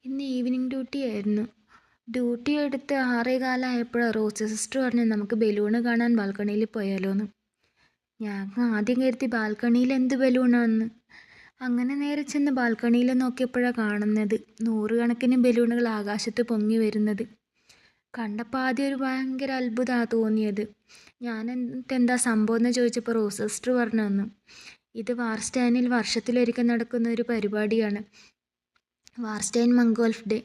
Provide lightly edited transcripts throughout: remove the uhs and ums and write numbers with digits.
ഇന്ന് evening duty ആയിരുന്നു. Duty എടുത്ത് 6:15 ആയപ്പോഴാണ് റോസ് സിസ്റ്റർ പറഞ്ഞു നമുക്ക് ബലൂണ് കാണാൻ ബാൽക്കണിയിൽ പോയാലോന്ന്. ഞാൻ ആദ്യം കരുതി ബാൽക്കണിയിൽ എന്ത് ബലൂണാണെന്ന്. അങ്ങനെ നേരെ ചെന്ന് ബാൽക്കണിയിൽ നോക്കിയപ്പോഴാണ് കാണുന്നത് 100 കണക്കിന് ബലൂണുകൾ ആകാശത്ത് പൊങ്ങി വരുന്നത്. കണ്ടപ്പോൾ ആദ്യം ഒരു ഭയങ്കര അത്ഭുതമാണ് തോന്നിയത്. ഞാൻ എന്താ സംഭവം എന്ന് ചോദിച്ചപ്പോൾ റോസ് സിസ്റ്റർ പറഞ്ഞു തന്നു. ഇത് വാർസ്റ്റൈനിൽ വർഷത്തിലൊരിക്കൽ നടക്കുന്ന ഒരു പരിപാടിയാണ്. വാർസ്റ്റൈൻ മംഗോൾഫ് ഡേ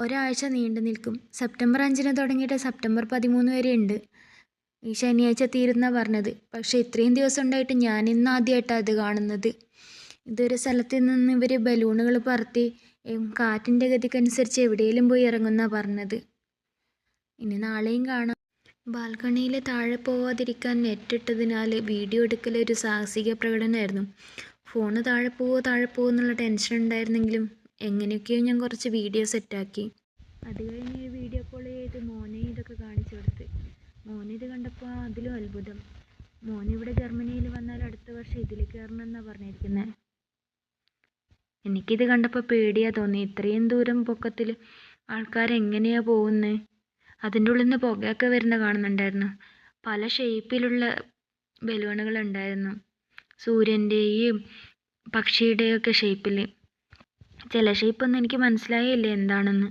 ഒരാഴ്ച നീണ്ടു നിൽക്കും. സെപ്റ്റംബർ 5 തുടങ്ങിയിട്ട് സെപ്റ്റംബർ 13 വരെ ഉണ്ട്. ഈ ശനിയാഴ്ച തീരുന്നാണ് പറഞ്ഞത്. പക്ഷേ ഇത്രയും ദിവസം ഉണ്ടായിട്ട് ഞാൻ ഇന്ന് ആദ്യമായിട്ടാണ് ഇത് കാണുന്നത്. ഇതൊരു സ്ഥലത്ത് നിന്ന് ഇവർ ബലൂണുകൾ പറത്തി കാറ്റിൻ്റെ ഗതിക്കനുസരിച്ച് എവിടെയെങ്കിലും പോയി ഇറങ്ങുന്നാണ് പറഞ്ഞത്. ഇനി നാളെയും കാണാം. ബാൽക്കണിയിൽ താഴെ പോവാതിരിക്കാൻ നെറ്റിട്ടതിനാൽ വീഡിയോ എടുക്കൽ ഒരു സാഹസിക പ്രകടനമായിരുന്നു. ഫോണ് താഴെ പോവോ എന്നുള്ള ടെൻഷൻ ഉണ്ടായിരുന്നെങ്കിലും എങ്ങനെയൊക്കെയോ ഞാൻ കുറച്ച് വീഡിയോ സെറ്റാക്കി. അത് കഴിഞ്ഞ് വീഡിയോ കോൾ ചെയ്ത് മോനെ ഇതൊക്കെ കാണിച്ചു കൊടുത്ത്. മോനിത് കണ്ടപ്പോൾ അതിലും അത്ഭുതം. മോനിവിടെ ജർമ്മനിയിൽ വന്നാൽ അടുത്ത വർഷം ഇതിൽ കയറണമെന്നാണ് പറഞ്ഞിരിക്കുന്നത്. എനിക്കിത് കണ്ടപ്പോൾ പേടിയാണ് തോന്നി. ഇത്രയും ദൂരം പൊക്കത്തിൽ ആൾക്കാരെങ്ങനെയാണ് പോകുന്നത്? അതിൻ്റെ ഉള്ളിൽ നിന്ന് പുകയൊക്കെ വരുന്ന കാണുന്നുണ്ടായിരുന്നു. പല ഷേപ്പിലുള്ള ബലൂണുകളുണ്ടായിരുന്നു. സൂര്യൻ്റെയും പക്ഷിയുടെയൊക്കെ ഷേപ്പിൽ. ചില ഷേപ്പൊന്നും എനിക്ക് മനസ്സിലായില്ല എന്താണെന്ന്.